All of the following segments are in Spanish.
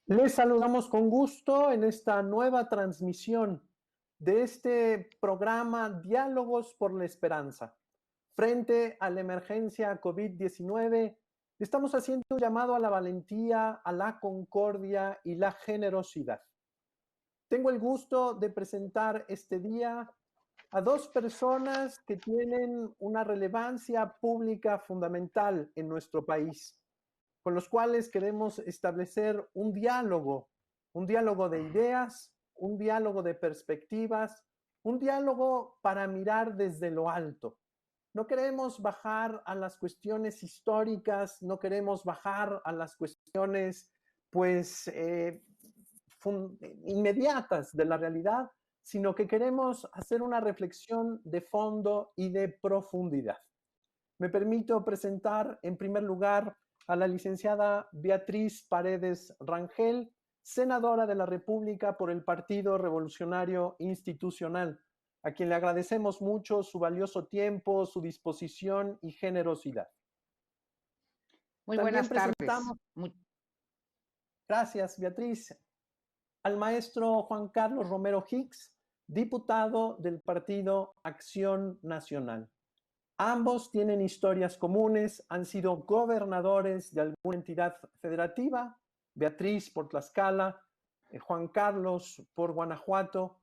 Les saludamos con gusto en esta nueva transmisión de este programa Diálogos por la Esperanza. Frente a la emergencia COVID-19, estamos haciendo un llamado a la valentía, a la concordia y la generosidad. Tengo el gusto de presentar este día a dos personas que tienen una relevancia pública fundamental en nuestro país, con los cuales queremos establecer un diálogo de ideas, un diálogo de perspectivas, un diálogo para mirar desde lo alto. No queremos bajar a las cuestiones históricas, no queremos bajar a las cuestiones, pues, inmediatas de la realidad, sino que queremos hacer una reflexión de fondo y de profundidad. Me permito presentar en primer lugar a la licenciada Beatriz Paredes Rangel, senadora de la República por el Partido Revolucionario Institucional, a quien le agradecemos mucho su valioso tiempo, su disposición y generosidad. Muy También buenas tardes. presentamos, gracias Beatriz, al maestro Juan Carlos Romero Hicks, diputado del Partido Acción Nacional. Ambos tienen historias comunes, han sido gobernadores de alguna entidad federativa, Beatriz por Tlaxcala, Juan Carlos por Guanajuato,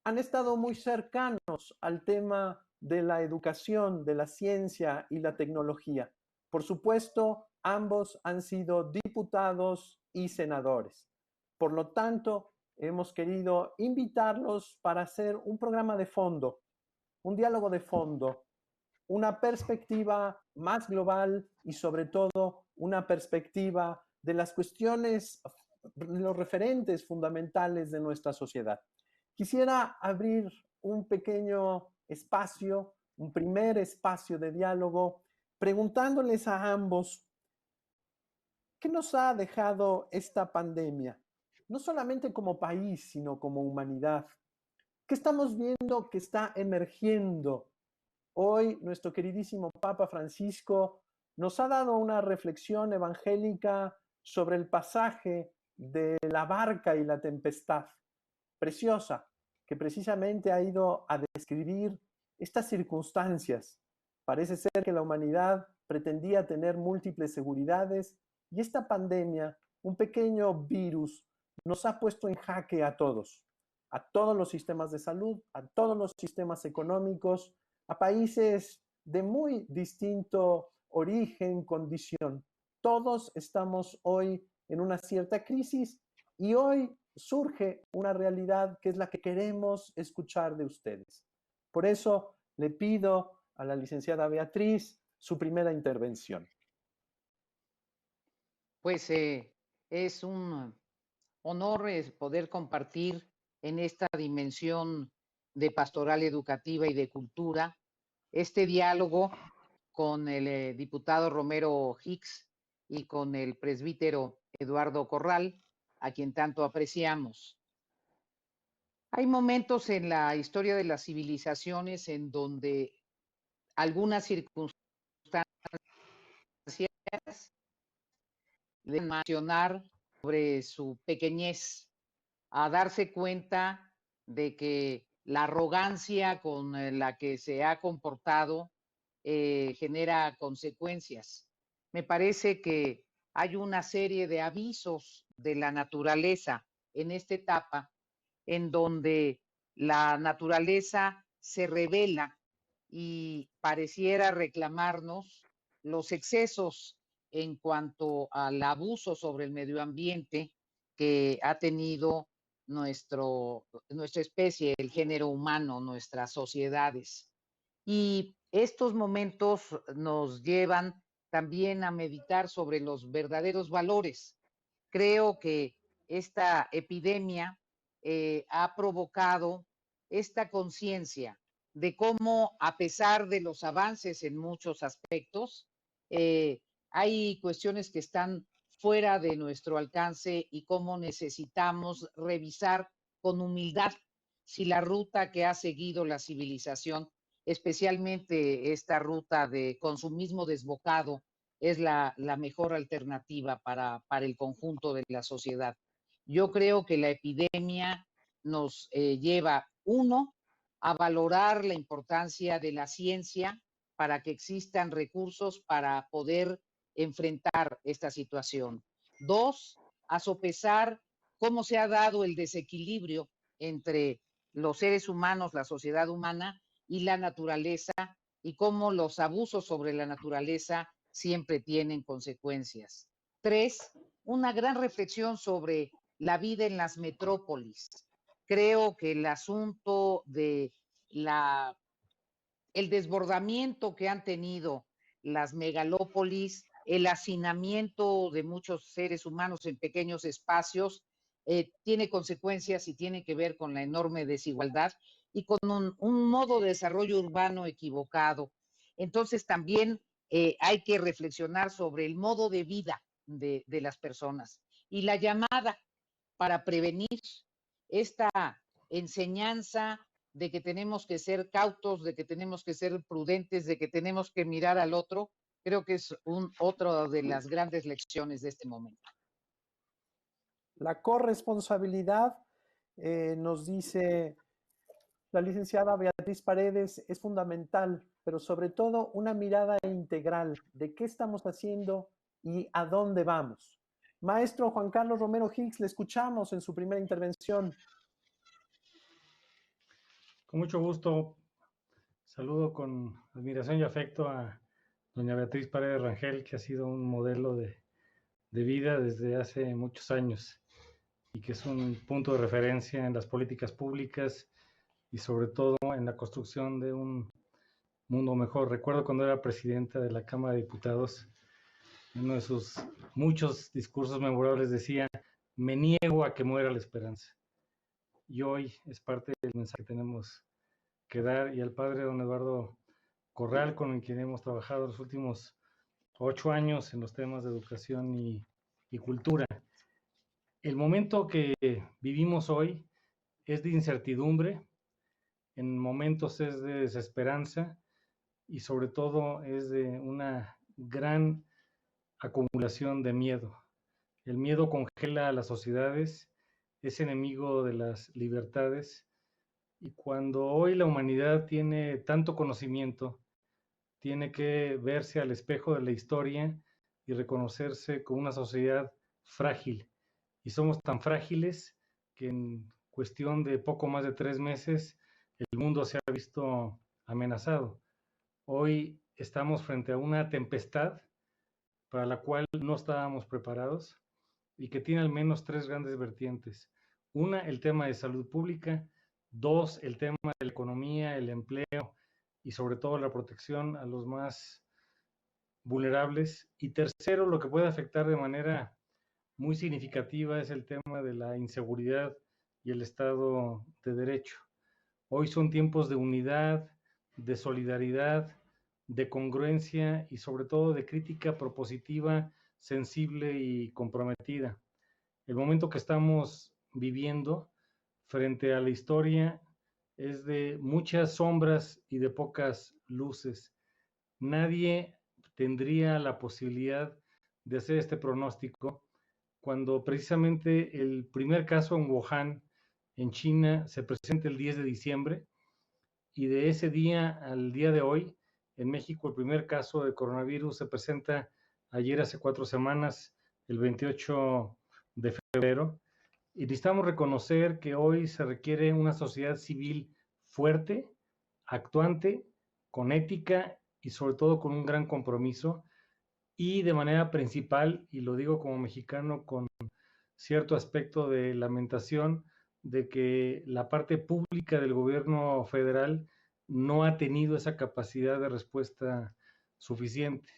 han estado muy cercanos al tema de la educación, de la ciencia y la tecnología. Por supuesto, ambos han sido diputados y senadores. Por lo tanto, hemos querido invitarlos para hacer un programa de fondo, un diálogo de fondo, una perspectiva más global y sobre todo una perspectiva de las cuestiones, los referentes fundamentales de nuestra sociedad. Quisiera abrir un pequeño espacio, un primer espacio de diálogo, preguntándoles a ambos, ¿qué nos ha dejado esta pandemia? No solamente como país, sino como humanidad. ¿Qué estamos viendo que está emergiendo? Hoy nuestro queridísimo Papa Francisco nos ha dado una reflexión evangélica sobre el pasaje de la barca y la tempestad, preciosa, que precisamente ha ido a describir estas circunstancias. Parece ser que la humanidad pretendía tener múltiples seguridades y esta pandemia, un pequeño virus, nos ha puesto en jaque a todos los sistemas de salud, a todos los sistemas económicos, a países de muy distinto origen, condición. Todos estamos hoy en una cierta crisis y hoy surge una realidad que es la que queremos escuchar de ustedes. Por eso le pido a la licenciada Beatriz su primera intervención. Pues es un honor poder compartir en esta dimensión de pastoral educativa y de cultura este diálogo con el diputado Romero Hicks y con el presbítero Eduardo Corral, a quien tanto apreciamos. Hay momentos en la historia de las civilizaciones en donde algunas circunstancias de mencionar sobre su pequeñez, a darse cuenta de que la arrogancia con la que se ha comportado genera consecuencias. Me parece que hay una serie de avisos de la naturaleza en esta etapa en donde la naturaleza se revela y pareciera reclamarnos los excesos en cuanto al abuso sobre el medio ambiente que ha tenido nuestra especie, el género humano, nuestras sociedades. Y estos momentos nos llevan también a meditar sobre los verdaderos valores. Creo que esta epidemia ha provocado esta conciencia de cómo, a pesar de los avances en muchos aspectos, hay cuestiones que están fuera de nuestro alcance y cómo necesitamos revisar con humildad si la ruta que ha seguido la civilización, especialmente esta ruta de consumismo desbocado, es la mejor alternativa para el conjunto de la sociedad. Yo creo que la epidemia nos lleva, uno, a valorar la importancia de la ciencia para que existan recursos para poder enfrentar esta situación. Dos, a sopesar cómo se ha dado el desequilibrio entre los seres humanos, la sociedad humana y la naturaleza, y cómo los abusos sobre la naturaleza siempre tienen consecuencias. Tres, una gran reflexión sobre la vida en las metrópolis. Creo que el asunto de el desbordamiento que han tenido las megalópolis, el hacinamiento de muchos seres humanos en pequeños espacios, tiene consecuencias y tiene que ver con la enorme desigualdad y con un modo de desarrollo urbano equivocado. Entonces también hay que reflexionar sobre el modo de vida de las personas y la llamada para prevenir esta enseñanza de que tenemos que ser cautos, de que tenemos que ser prudentes, de que tenemos que mirar al otro, creo que es otra de las grandes lecciones de este momento. La corresponsabilidad, nos dice la licenciada Beatriz Paredes, es fundamental, pero sobre todo una mirada integral de qué estamos haciendo y a dónde vamos. Maestro Juan Carlos Romero Hicks, le escuchamos en su primera intervención. Con mucho gusto. Saludo con admiración y afecto a doña Beatriz Paredes Rangel, que ha sido un modelo de vida desde hace muchos años y que es un punto de referencia en las políticas públicas y sobre todo en la construcción de un mundo mejor. Recuerdo cuando era presidenta de la Cámara de Diputados, en uno de sus muchos discursos memorables decía: me niego a que muera la esperanza. Y hoy es parte del mensaje que tenemos que dar, y al padre don Eduardo Corral, con el que hemos trabajado los últimos 8 años en los temas de educación y cultura. El momento que vivimos hoy es de incertidumbre, en momentos es de desesperanza y sobre todo es de una gran acumulación de miedo. El miedo congela a las sociedades, es enemigo de las libertades, y cuando hoy la humanidad tiene tanto conocimiento, tiene que verse al espejo de la historia y reconocerse como una sociedad frágil. Y somos tan frágiles que en cuestión de poco más de 3 meses el mundo se ha visto amenazado. Hoy estamos frente a una tempestad para la cual no estábamos preparados y que tiene al menos 3 grandes vertientes. Una, el tema de salud pública. 2, el tema de la economía, el empleo y sobre todo la protección a los más vulnerables. Y tercero, lo que puede afectar de manera muy significativa es el tema de la inseguridad y el Estado de Derecho. Hoy son tiempos de unidad, de solidaridad, de congruencia y sobre todo de crítica propositiva, sensible y comprometida. El momento que estamos viviendo frente a la historia es de muchas sombras y de pocas luces. Nadie tendría la posibilidad de hacer este pronóstico cuando precisamente el primer caso en Wuhan, en China, se presenta el 10 de diciembre y de ese día al día de hoy, en México el primer caso de coronavirus se presenta ayer hace 4 semanas, el 28 de febrero, y necesitamos reconocer que hoy se requiere una sociedad civil fuerte, actuante, con ética y sobre todo con un gran compromiso, y de manera principal, y lo digo como mexicano con cierto aspecto de lamentación, de que la parte pública del gobierno federal no ha tenido esa capacidad de respuesta suficiente.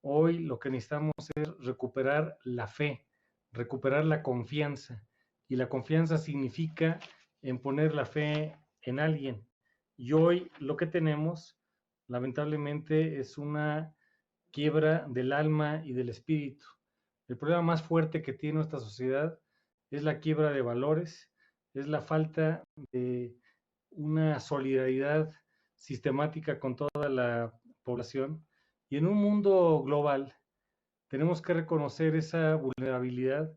Hoy lo que necesitamos es recuperar la fe, recuperar la confianza, y la confianza significa en poner la fe en alguien. Y hoy lo que tenemos, lamentablemente, es una quiebra del alma y del espíritu. El problema más fuerte que tiene nuestra sociedad es la quiebra de valores, es la falta de una solidaridad sistemática con toda la población. Y en un mundo global tenemos que reconocer esa vulnerabilidad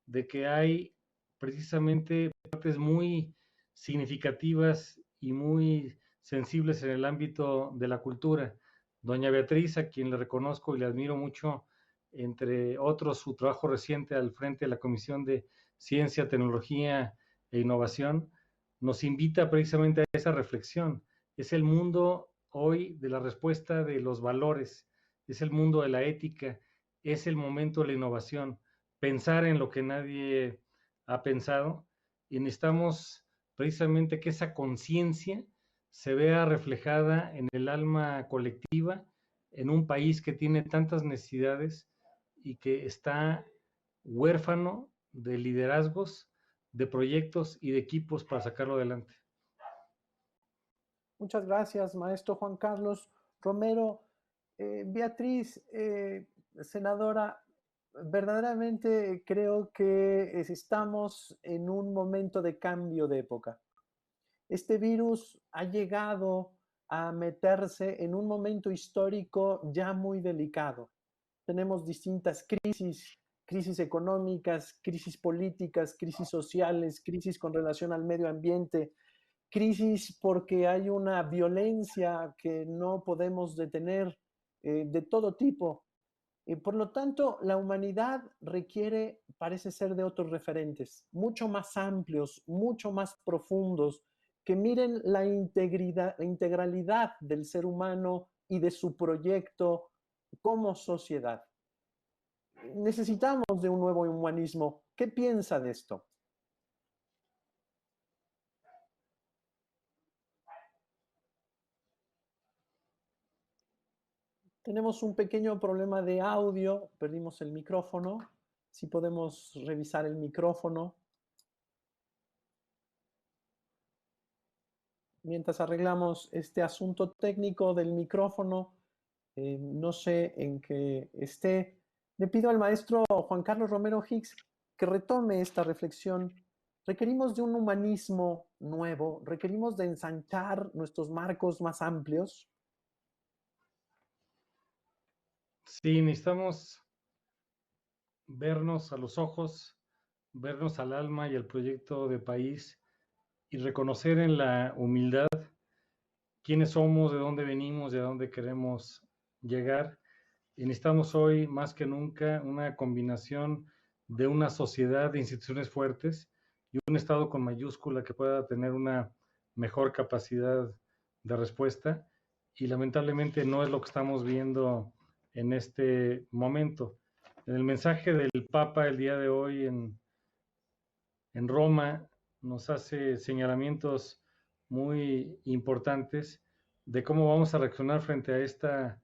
de que hay precisamente partes muy significativas y muy sensibles en el ámbito de la cultura. Doña Beatriz, a quien le reconozco y le admiro mucho, entre otros, su trabajo reciente al frente de la Comisión de Ciencia, Tecnología e Innovación, nos invita precisamente a esa reflexión. Es el mundo hoy de la respuesta de los valores, es el mundo de la ética, es el momento de la innovación, pensar en lo que nadie ha pensado, y necesitamos precisamente que esa conciencia se vea reflejada en el alma colectiva, en un país que tiene tantas necesidades y que está huérfano de liderazgos, de proyectos y de equipos para sacarlo adelante. Muchas gracias, maestro Juan Carlos Romero. Beatriz, senadora, verdaderamente creo que estamos en un momento de cambio de época. Este virus ha llegado a meterse en un momento histórico ya muy delicado. Tenemos distintas crisis, crisis económicas, crisis políticas, crisis sociales, crisis con relación al medio ambiente, crisis porque hay una violencia que no podemos detener de todo tipo. Por lo tanto, la humanidad requiere, parece ser, de otros referentes, mucho más amplios, mucho más profundos, que miren la integridad, la integralidad del ser humano y de su proyecto como sociedad. Necesitamos de un nuevo humanismo. ¿Qué piensa de esto? Tenemos un pequeño problema de audio, perdimos el micrófono. Si podemos revisar el micrófono. Mientras arreglamos este asunto técnico del micrófono, no sé en qué esté. Le pido al maestro Juan Carlos Romero Hicks que retome esta reflexión. Requerimos de un humanismo nuevo, requerimos de ensanchar nuestros marcos más amplios. Sí, necesitamos vernos a los ojos, vernos al alma y al proyecto de país y reconocer en la humildad quiénes somos, de dónde venimos y a dónde queremos llegar. Y necesitamos hoy más que nunca una combinación de una sociedad de instituciones fuertes y un Estado con mayúscula que pueda tener una mejor capacidad de respuesta. Y lamentablemente no es lo que estamos viendo en este momento. En el mensaje del Papa el día de hoy en Roma nos hace señalamientos muy importantes de cómo vamos a reaccionar frente a esta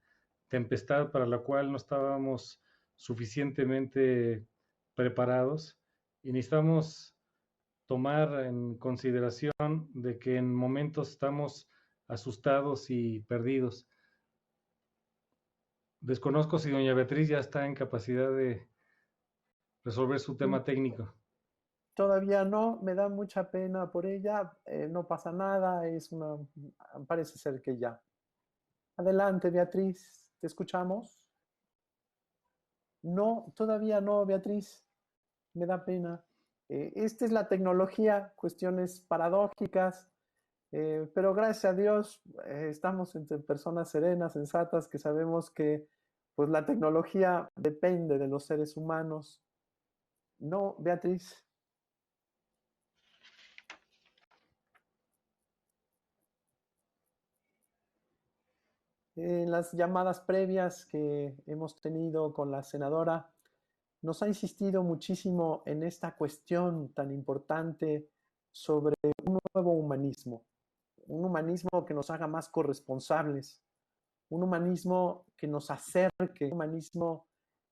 tempestad para la cual no estábamos suficientemente preparados, y necesitamos tomar en consideración de que en momentos estamos asustados y perdidos. Desconozco si doña Beatriz ya está en capacidad de resolver su tema técnico. Todavía no, me da mucha pena por ella, no pasa nada, parece ser que ya. Adelante, Beatriz, ¿te escuchamos? No, todavía no, Beatriz, me da pena. Esta es la tecnología, cuestiones paradójicas, pero gracias a Dios estamos entre personas serenas, sensatas, que sabemos que pues la tecnología depende de los seres humanos. No, Beatriz. En las llamadas previas que hemos tenido con la senadora, nos ha insistido muchísimo en esta cuestión tan importante sobre un nuevo humanismo, un humanismo que nos haga más corresponsables, un humanismo que nos acerque, un humanismo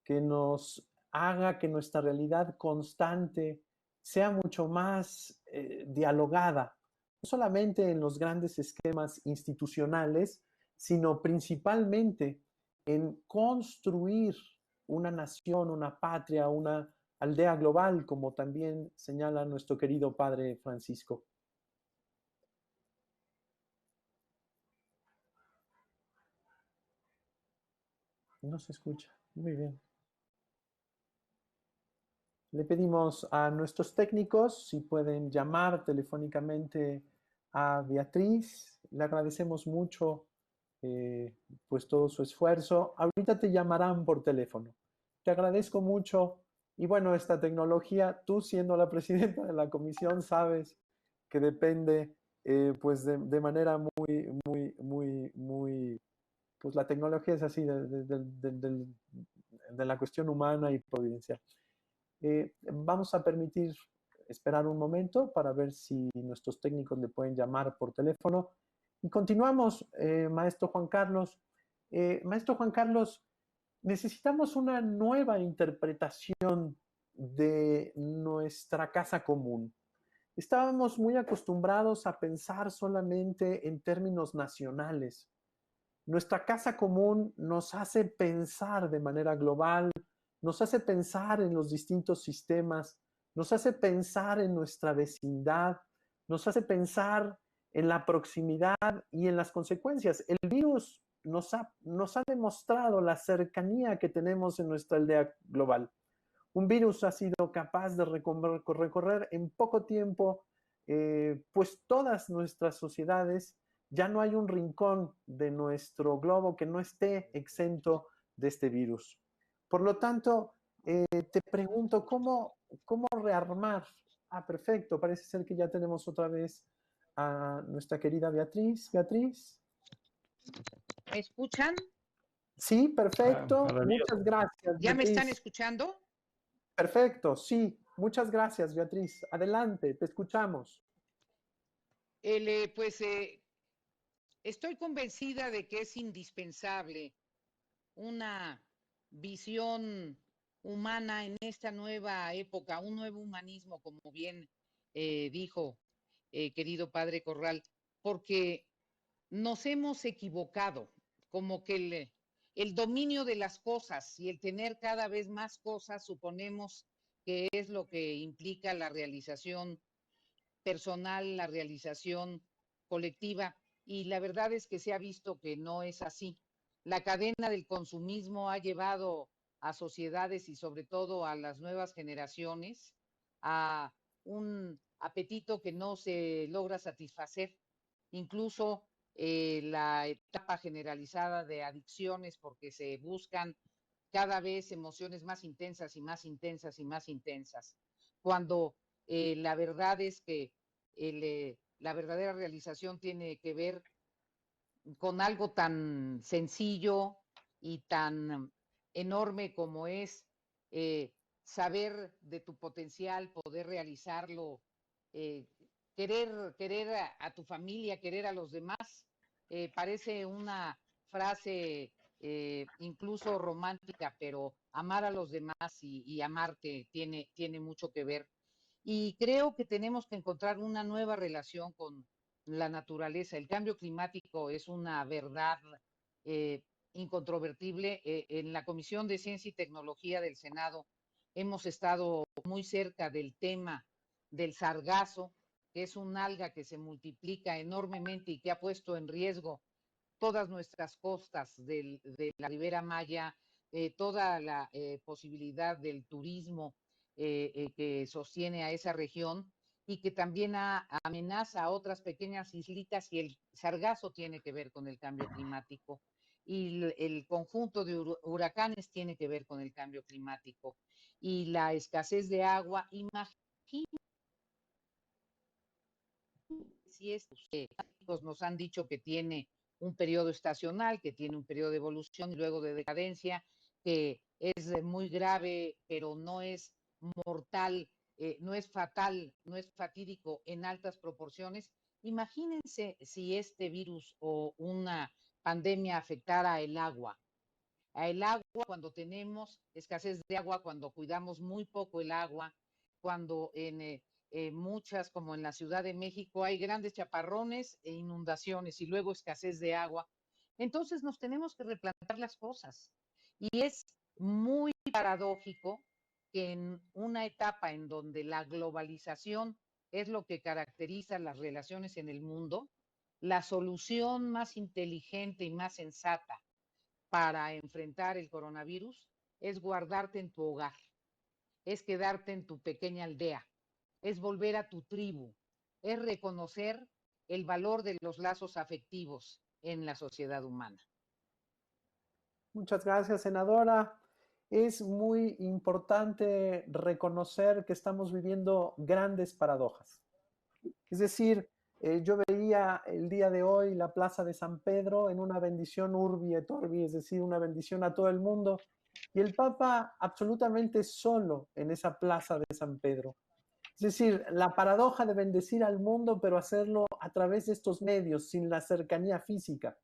que nos haga que nuestra realidad constante sea mucho más dialogada, no solamente en los grandes esquemas institucionales, sino principalmente en construir una nación, una patria, una aldea global, como también señala nuestro querido padre Francisco. No se escucha. Muy bien. Le pedimos a nuestros técnicos si pueden llamar telefónicamente a Beatriz. Le agradecemos mucho pues todo su esfuerzo. Ahorita te llamarán por teléfono. Te agradezco mucho. Y bueno, esta tecnología, tú siendo la presidenta de la comisión, sabes que depende pues de manera muy, pues la tecnología es así, de la cuestión humana y providencial. Vamos a permitir esperar un momento para ver si nuestros técnicos le pueden llamar por teléfono. Y continuamos, maestro Juan Carlos. Maestro Juan Carlos, necesitamos una nueva interpretación de nuestra casa común. Estábamos muy acostumbrados a pensar solamente en términos nacionales. Nuestra casa común nos hace pensar de manera global, nos hace pensar en los distintos sistemas, nos hace pensar en nuestra vecindad, nos hace pensar en la proximidad y en las consecuencias. El virus nos ha demostrado la cercanía que tenemos en nuestra aldea global. Un virus ha sido capaz de recorrer en poco tiempo pues todas nuestras sociedades. Ya no hay un rincón de nuestro globo que no esté exento de este virus. Por lo tanto, te pregunto, ¿cómo rearmar? Ah, perfecto, parece ser que ya tenemos otra vez a nuestra querida Beatriz. Beatriz. ¿Me escuchan? Sí, perfecto. Maravilloso. Muchas gracias, ¿Ya me están Beatriz. escuchando? Perfecto, sí. Muchas gracias, Beatriz. Adelante, te escuchamos. Pues estoy convencida de que es indispensable una visión humana en esta nueva época, un nuevo humanismo, como bien dijo querido padre Corral, porque nos hemos equivocado, como que el dominio de las cosas y el tener cada vez más cosas suponemos que es lo que implica la realización personal, la realización colectiva, y la verdad es que se ha visto que no es así. La cadena del consumismo ha llevado a sociedades y sobre todo a las nuevas generaciones a un apetito que no se logra satisfacer. Incluso la etapa generalizada de adicciones, porque se buscan cada vez emociones más intensas y más intensas y más intensas, cuando la verdad es que la verdadera realización tiene que ver con algo tan sencillo y tan enorme como es eh, saber de tu potencial, poder realizarlo, eh, querer a tu familia, querer a los demás. Parece una frase incluso romántica, pero amar a los demás y amarte tiene mucho que ver. Y creo que tenemos que encontrar una nueva relación con la naturaleza. El cambio climático es una verdad eh, incontrovertible. En la Comisión de Ciencia y Tecnología del Senado hemos estado muy cerca del tema del sargazo, que es un alga que se multiplica enormemente y que ha puesto en riesgo todas nuestras costas de la Ribera Maya, toda la posibilidad del turismo que sostiene a esa región y que también amenaza a otras pequeñas islitas, y el sargazo tiene que ver con el cambio climático y el conjunto de huracanes tiene que ver con el cambio climático y la escasez de agua. Imagínense si estos nos han dicho que tiene un periodo estacional, que tiene un periodo de evolución y luego de decadencia, que es muy grave, pero no es mortal, no es fatal, no es fatídico en altas proporciones. Imagínense si este virus o una pandemia afectara el agua. A el agua cuando tenemos escasez de agua, cuando cuidamos muy poco el agua, cuando en muchas, como en la Ciudad de México, hay grandes chaparrones e inundaciones y luego escasez de agua. Entonces nos tenemos que replantear las cosas. Y es muy paradójico que en una etapa en donde la globalización es lo que caracteriza las relaciones en el mundo, la solución más inteligente y más sensata para enfrentar el coronavirus es guardarte en tu hogar. es quedarte en tu pequeña aldea, es volver a tu tribu, es reconocer el valor de los lazos afectivos en la sociedad humana. Muchas gracias, senadora. Es muy importante reconocer que estamos viviendo grandes paradojas. Es decir, yo veía el día de hoy la Plaza de San Pedro en una bendición urbi et orbi, es decir, una bendición a todo el mundo, y el Papa absolutamente solo en esa Plaza de San Pedro. Es decir, la paradoja de bendecir al mundo, pero hacerlo a través de estos medios, sin la cercanía física.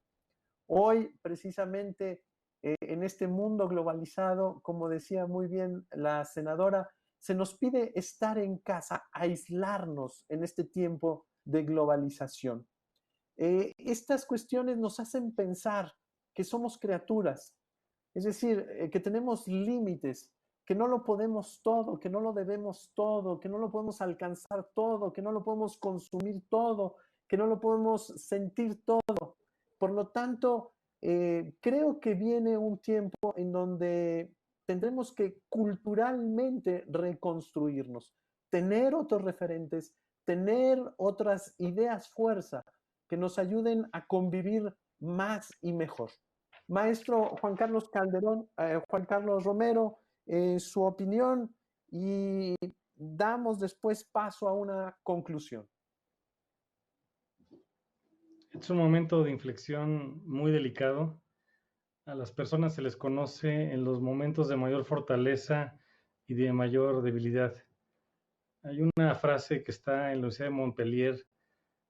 Hoy, precisamente, en este mundo globalizado, como decía muy bien la senadora, se nos pide estar en casa, aislarnos en este tiempo de globalización. Estas cuestiones nos hacen pensar que somos criaturas, es decir, que tenemos límites, que no lo podemos todo, que no lo debemos todo, que no lo podemos alcanzar todo, que no lo podemos consumir todo, que no lo podemos sentir todo. Por lo tanto, creo que viene un tiempo en donde tendremos que culturalmente reconstruirnos, tener otros referentes, tener otras ideas fuerza que nos ayuden a convivir más y mejor. Maestro Juan Carlos Calderón, Juan Carlos Romero, su opinión y damos después paso a una conclusión. Es un momento de inflexión muy delicado. A las personas se les conoce en los momentos de mayor fortaleza y de mayor debilidad. Hay una frase que está en la Universidad de Montpellier,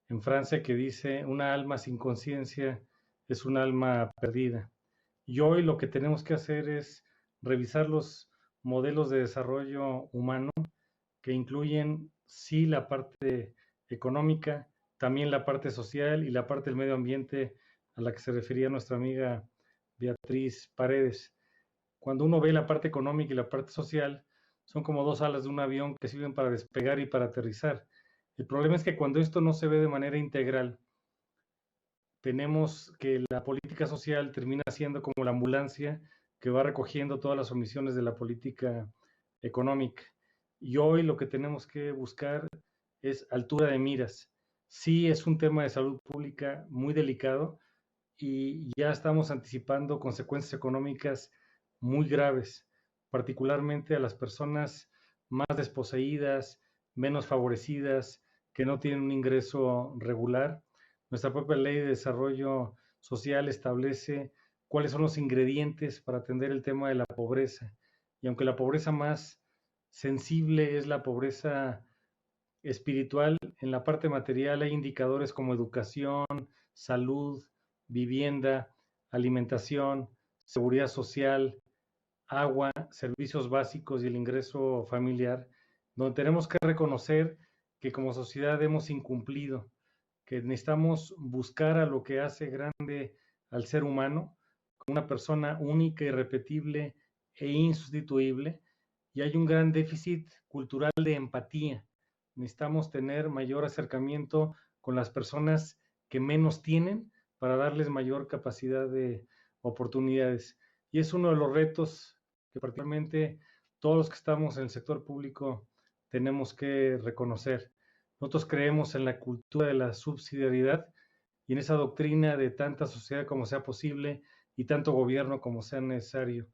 en Francia, que dice: una alma sin conciencia es un alma perdida. Y hoy lo que tenemos que hacer es revisar los modelos de desarrollo humano que incluyen, sí, la parte económica, también la parte social y la parte del medio ambiente, a la que se refería nuestra amiga Beatriz Paredes. Cuando uno ve la parte económica y la parte social, son como dos alas de un avión que sirven para despegar y para aterrizar. El problema es que cuando esto no se ve de manera integral, tenemos que la política social termina siendo como la ambulancia que va recogiendo todas las omisiones de la política económica. Y hoy lo que tenemos que buscar es altura de miras. Sí, es un tema de salud pública muy delicado y ya estamos anticipando consecuencias económicas muy graves, particularmente a las personas más desposeídas, menos favorecidas, que no tienen un ingreso regular. Nuestra propia ley de desarrollo social establece cuáles son los ingredientes para atender el tema de la pobreza. Y aunque la pobreza más sensible es la pobreza espiritual, en la parte material hay indicadores como educación, salud, vivienda, alimentación, seguridad social, agua, servicios básicos y el ingreso familiar, donde tenemos que reconocer que como sociedad hemos incumplido, que necesitamos buscar a lo que hace grande al ser humano, como una persona única, irrepetible e insustituible, y hay un gran déficit cultural de empatía. Necesitamos tener mayor acercamiento con las personas que menos tienen para darles mayor capacidad de oportunidades. Y es uno de los retos que particularmente todos los que estamos en el sector público tenemos que reconocer. Nosotros creemos en la cultura de la subsidiariedad y en esa doctrina de tanta sociedad como sea posible y tanto gobierno como sea necesario.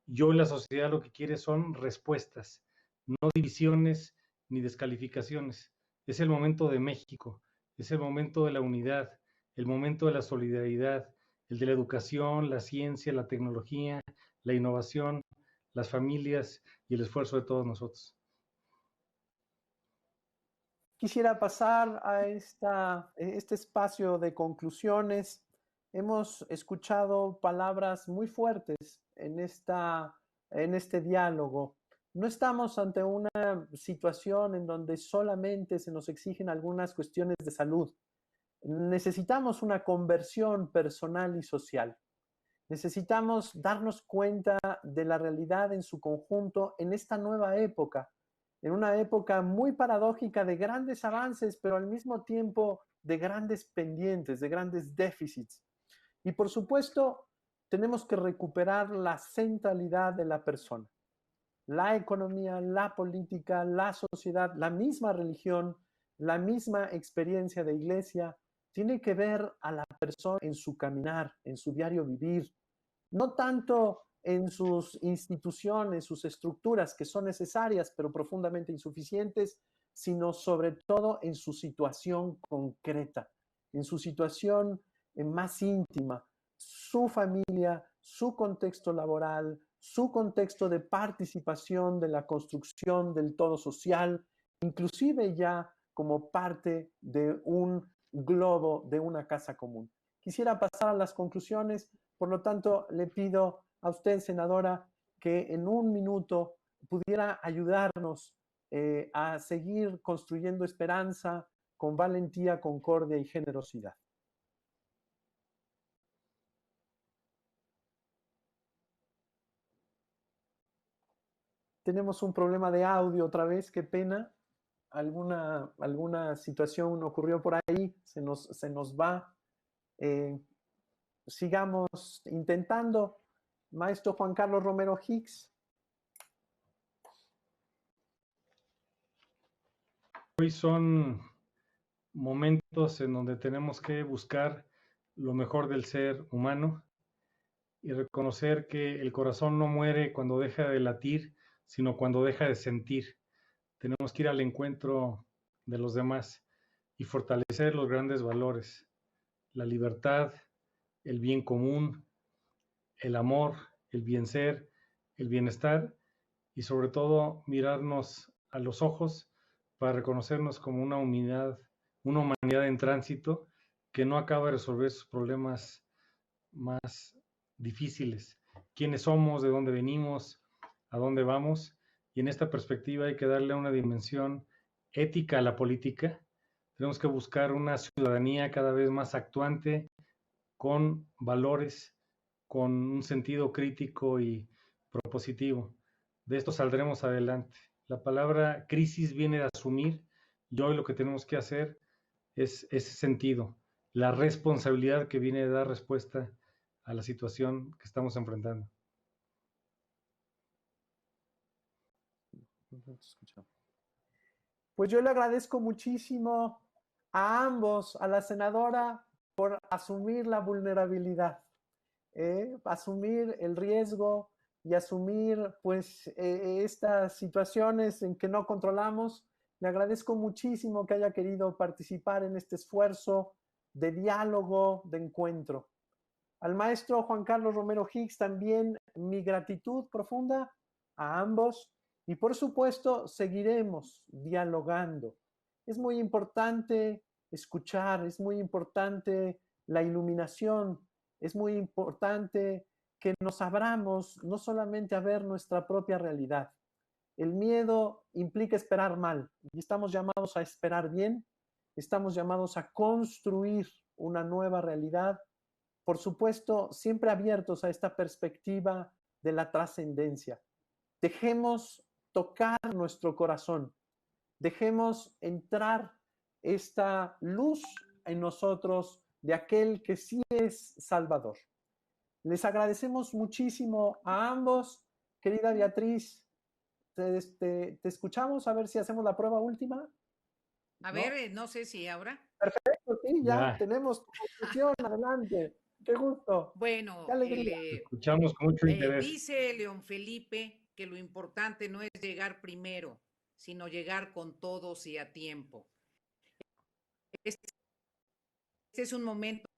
Y hoy la sociedad lo que quiere son respuestas, no divisiones ni descalificaciones. Es el momento de México, es el momento de la unidad, el momento de la solidaridad, el de la educación, la ciencia, la tecnología, la innovación, las familias y el esfuerzo de todos nosotros. Quisiera pasar a este espacio de conclusiones. Hemos escuchado palabras muy fuertes en este diálogo. No estamos ante una situación en donde solamente se nos exigen algunas cuestiones de salud. Necesitamos una conversión personal y social. Necesitamos darnos cuenta de la realidad en su conjunto en esta nueva época, en una época muy paradójica de grandes avances, pero al mismo tiempo de grandes pendientes, de grandes déficits. Y por supuesto, tenemos que recuperar la centralidad de la persona. la economía, la política, la sociedad, la misma religión, la misma experiencia de iglesia, tiene que ver a la persona en su caminar, en su diario vivir, no tanto en sus instituciones, sus estructuras que son necesarias pero profundamente insuficientes, sino sobre todo en su situación concreta, en su situación más íntima, su familia, su contexto laboral, su contexto de participación de la construcción del todo social, inclusive ya como parte de un globo, de una casa común. Quisiera pasar a las conclusiones, por lo tanto, le pido a usted, senadora, que en un minuto pudiera ayudarnos a seguir construyendo esperanza con valentía, concordia y generosidad. Tenemos un problema de audio otra vez, qué pena. Alguna situación ocurrió por ahí, se nos va. Sigamos intentando. Maestro Juan Carlos Romero Hicks. Hoy son momentos en donde tenemos que buscar lo mejor del ser humano y reconocer que el corazón no muere cuando deja de latir, sino cuando deja de sentir. Tenemos que ir al encuentro de los demás y fortalecer los grandes valores, la libertad, el bien común, el amor, el bien ser, el bienestar y sobre todo mirarnos a los ojos para reconocernos como una humanidad en tránsito que no acaba de resolver sus problemas más difíciles. ¿Quiénes somos? ¿De dónde venimos? ¿A dónde vamos? Y en esta perspectiva hay que darle una dimensión ética a la política. Tenemos que buscar una ciudadanía cada vez más actuante, con valores, con un sentido crítico y propositivo. De esto saldremos adelante. La palabra crisis viene de asumir y hoy lo que tenemos que hacer es ese sentido, la responsabilidad que viene de dar respuesta a la situación que estamos enfrentando. Pues yo le agradezco muchísimo a ambos, a la senadora, por asumir la vulnerabilidad, asumir el riesgo y asumir pues estas situaciones en que no controlamos. Le agradezco muchísimo que haya querido participar en este esfuerzo de diálogo, de encuentro. Al maestro Juan Carlos Romero Hicks también mi gratitud profunda a ambos y por supuesto seguiremos dialogando. Es muy importante escuchar, es muy importante la iluminación, es muy importante que nos abramos no solamente a ver nuestra propia realidad. El miedo implica esperar mal y estamos llamados a esperar bien, estamos llamados a construir una nueva realidad, por supuesto, siempre abiertos a esta perspectiva de la trascendencia. Dejemos tocar nuestro corazón, dejemos entrar esta luz en nosotros de aquel que sí es Salvador. Les agradecemos muchísimo a ambos. Querida Beatriz, te escuchamos, a ver si hacemos la prueba última. A ver, no sé si ahora. Perfecto, sí, ya tenemos conclusión, adelante. Qué gusto. Bueno, qué alegría. Escuchamos con mucho interés. Dice León Felipe que lo importante no es llegar primero, sino llegar con todos y a tiempo. Este es un momento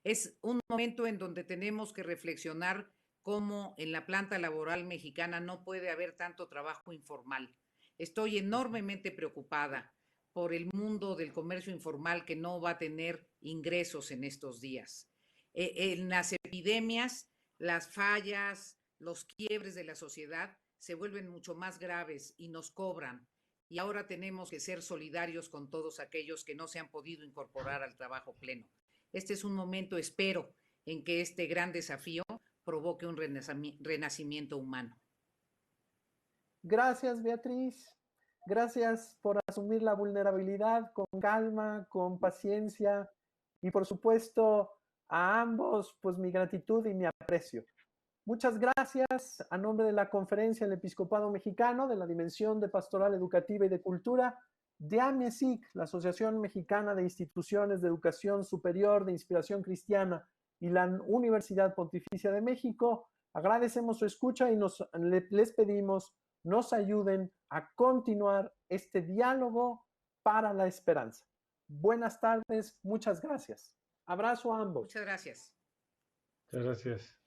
es un momento en donde tenemos que reflexionar cómo en la planta laboral mexicana no puede haber tanto trabajo informal. Estoy enormemente preocupada por el mundo del comercio informal que no va a tener ingresos en estos días. En las epidemias, las fallas, los quiebres de la sociedad se vuelven mucho más graves y nos cobran. Y ahora tenemos que ser solidarios con todos aquellos que no se han podido incorporar al trabajo pleno. Este es un momento, espero, en que este gran desafío provoque un renacimiento humano. Gracias, Beatriz. Gracias por asumir la vulnerabilidad con calma, con paciencia y por supuesto a ambos, pues mi gratitud y mi aprecio. Muchas gracias a nombre de la Conferencia del Episcopado Mexicano de la Dimensión de Pastoral Educativa y de Cultura, de AMESIC, la Asociación Mexicana de Instituciones de Educación Superior de Inspiración Cristiana, y la Universidad Pontificia de México. Agradecemos su escucha y les pedimos nos ayuden a continuar este diálogo para la esperanza. Buenas tardes, muchas gracias. Abrazo a ambos. Muchas gracias. Muchas gracias.